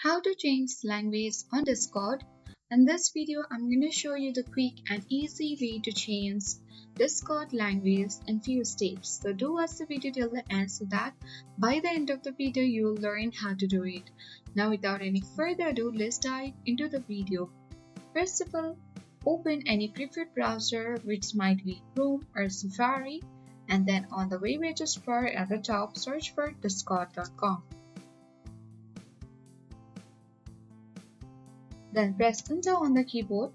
How to change language on Discord. In this video, I'm going to show you the quick and easy way to change Discord language in few steps. So do watch the video till the end so that by the end of the video, you'll learn how to do it. Now without any further ado, let's dive into the video. First of all, open any preferred browser which might be Chrome or Safari, and then on the web pages bar at the top, search for discord.com. Then press enter on the keyboard.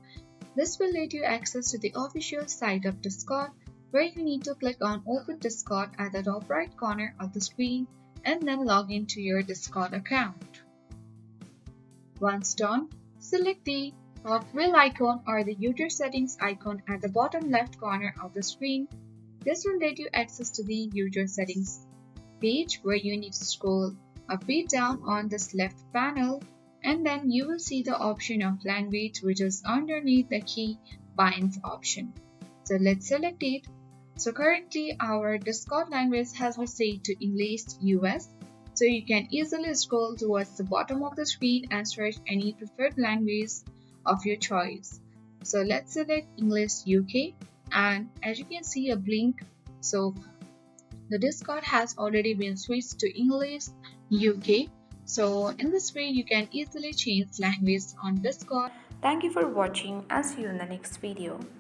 This will let you access to the official site of Discord, where you need to click on Open Discord at the top right corner of the screen and then log into your Discord account. Once done, select the wheel icon or the user settings icon at the bottom left corner of the screen. This will let you access to the user settings page, where you need to scroll a bit down on this left panel, and then you will see the option of language, which is underneath the key binds option. So let's select it. So currently our Discord language has been set to English US. So you can easily scroll towards the bottom of the screen and search any preferred language of your choice. So let's select English UK, and as you can see a blink, so the Discord has already been switched to English UK. So in this way, you can easily change language on Discord. Thank you for watching and see you in the next video.